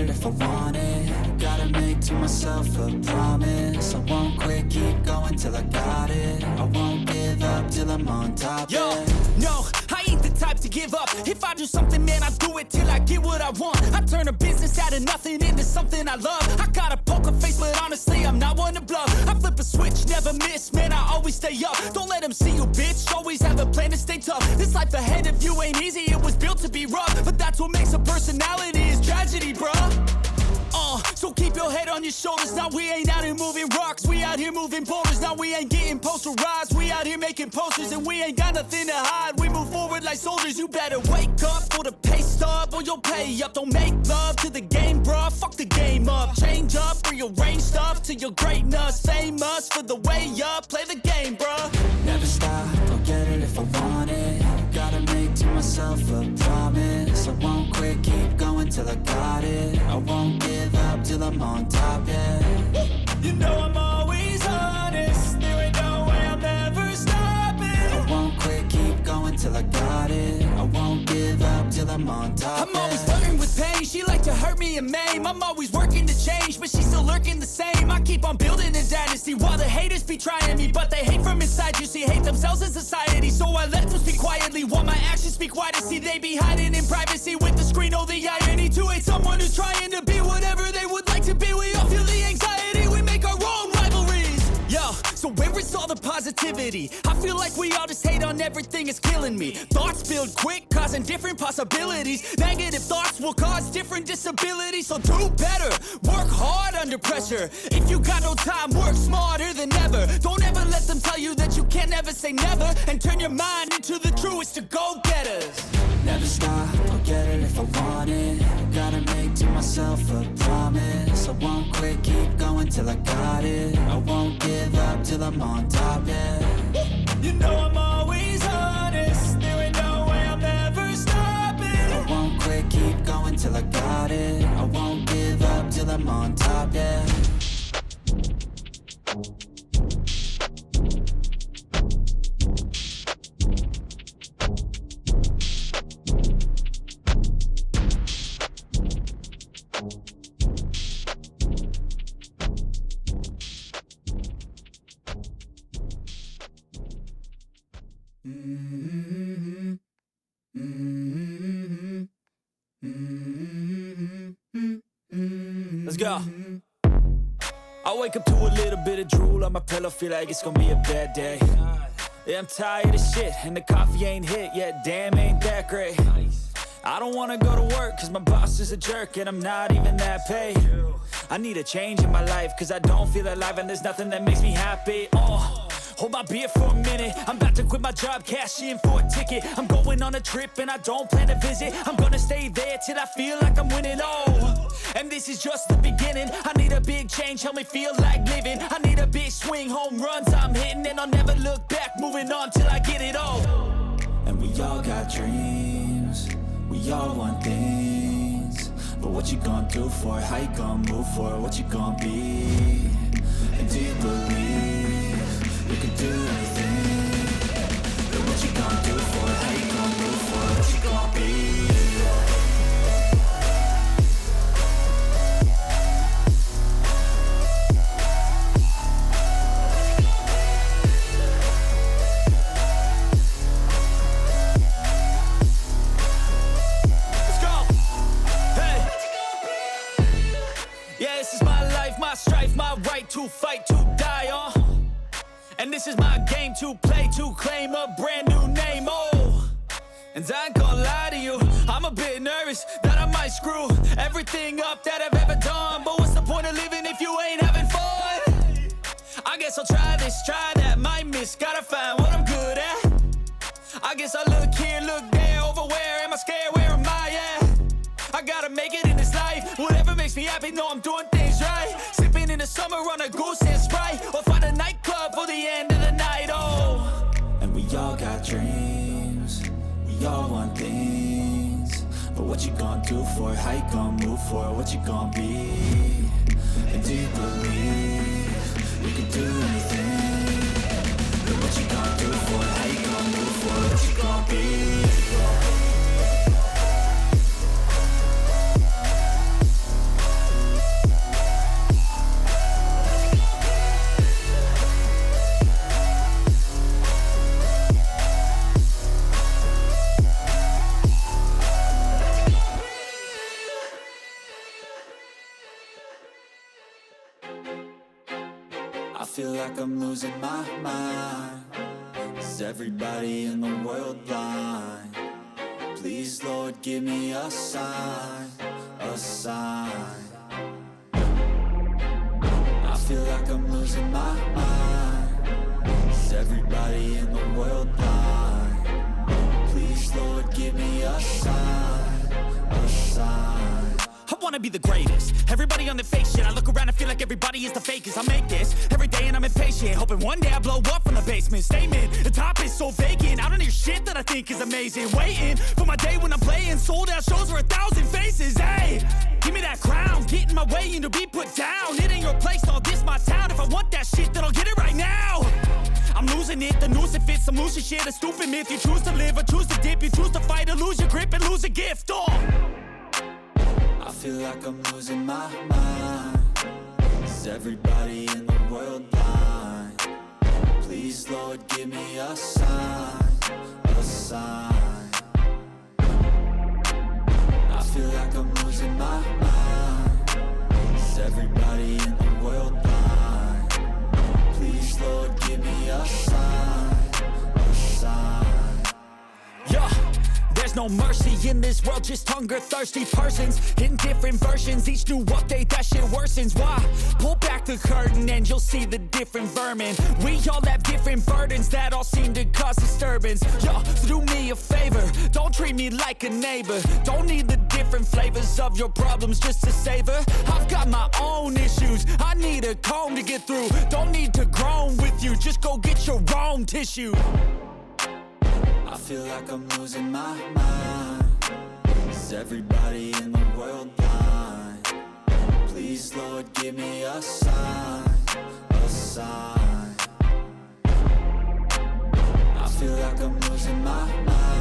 it if I want it. Gotta make to myself a promise. I won't quit, keep going till I got it. I won't give up till I'm on top. Yo, yeah. no, I ain't the type to give up. If I do something, man, I do it till I get what I want. I turn a business out of nothing into something I love. I got a poker face, but honestly, I'm not one to bluff. I flip a switch, never miss, man, I always stay up. Don't let them see you, bitch, always have a plan to stay tough. This life ahead of you ain't easy, it was built to be rough. But that's what makes a personality, is tragedy, bruh. So keep your head on your shoulders. Now we ain't out here moving rocks, we out here moving boulders. Now we ain't getting posterized, we out here making posters. And we ain't got nothing to hide, we move forward like soldiers. You better wake up for the pay stub, or you'll pay up. Don't make love to the game, bruh, fuck the game up. Change up, rearrange stuff to your greatness. Famous for the way up, play the game, bruh. Never stop, I'll get it if I want it. Gotta make to myself a promise. I won't quit, keep going till I got it. I won't give up till I'm on top, yeah. You know I'm always honest, there ain't no way I'm ever stopping. I won't quit, keep going till I got it. I won't give up till I'm on top, I'm always flirting with pain, she like to hurt me and maim. I'm always working to change, but she's still lurking the same. I keep on building a dynasty while the haters be trying me. But they hate from inside, you see, hate themselves in society. So I let them speak quietly while my actions speak wider. See, they be hiding in privacy with the screen, oh the irony. To hate someone who's trying to be whatever they would like to be. We all feel the anxiety, we make our own rivalries. Yo, so where is all the positivity? I feel like we all just hate on everything, it's killing me. Thoughts build quick, causing different possibilities. Negative thoughts will cause different disabilities. So do better, work hard under pressure. If you got no time, work smarter than ever. Don't ever let them tell you that you can't never say never. And turn your mind into the truest of go-getters. Never stop, I'll get it if I want it. Gotta make to myself a promise. I won't quit, keep going till I got it. I won't give up till I'm on top, yeah. You know I'm always honest, there ain't no way I'm ever stopping. I won't quit, keep going till I got it. I won't give up till I'm on top, yeah. Let's go. I wake up to a little bit of drool on my pillow, feel like it's gonna be a bad day. Yeah, I'm tired of shit, and the coffee ain't hit yet, damn, ain't that great. I don't wanna go to work, cause my boss is a jerk, and I'm not even that paid. I need a change in my life, cause I don't feel alive, and there's nothing that makes me happy. Hold my beer for a minute, I'm about to quit my job, cash in for a ticket. I'm going on a trip and I don't plan to visit. I'm gonna stay there till I feel like I'm winning, and this is just the beginning. I need a big change, help me feel like living. I need a big swing, home runs I'm hitting. And I'll never look back, moving on till I get it all. And we all got dreams, we all want things. But what you gonna do for it, how you gonna move for it, what you gonna be? And do you believe you can do anything? But what you gonna do for it, how you gonna move for it, what you gonna be? My strife, my right to fight, to die on. And this is my game to play, to claim a brand new name, And I ain't gonna lie to you, I'm a bit nervous that I might screw everything up that I've ever done. But what's the point of living if you ain't having fun? I guess I'll try this, try that, might miss, gotta find what I'm good at. I guess I look here, look there, over where am I scared, where am I at? I gotta make it in this life, whatever makes me happy, know I'm doing things right. Sipping in the summer on a goose and Sprite, or find a nightclub for the end of the night, And we all got dreams, we all want things. But what you gonna do for it, how you gonna move for it, what you gonna be? And do you believe you can do anything? But what you gonna do for it, how you gonna move for it, what you gonna be? I'm losing my mind. Is everybody in the world blind? Please, Lord, give me a sign, a sign. I feel like I'm losing my mind. Is everybody in the world blind? Please, Lord, give me a sign, a sign. I wanna be the greatest. Everybody on the fake shit. I look around and feel like everybody is the fakest. I make this every day and I'm impatient, hoping one day I blow up from the basement. Statement, the top is so vacant. I don't hear shit that I think is amazing. Waiting for my day when I'm playing sold out shows for 1,000 faces. Hey, give me that crown, get in my way and to be put down. It ain't your place, all this my town. If I want that shit, then I'll get it right now. I'm losing it, the noose it fits. I'm losing shit, a stupid myth. You choose to live or choose to dip. You choose to fight or lose your grip and lose a gift. I feel like I'm losing my mind. Is everybody in the world blind? Please, Lord, give me a sign, a sign. I feel like I'm losing my mind. Is everybody in the world blind? Please, Lord, give me a sign, a sign. Yeah. There's no mercy in this world, just hunger-thirsty persons in different versions. Each new update, that shit worsens. Why? Pull back the curtain and you'll see the different vermin. We all have different burdens that all seem to cause disturbance. Yo, so do me a favor, don't treat me like a neighbor. Don't need the different flavors of your problems just to savor. I've got my own issues, I need a comb to get through. Don't need to groan with you, just go get your own tissue. I feel like I'm losing my mind. Is everybody in the world blind? Please, Lord, give me a sign, a sign. I feel like I'm losing my mind.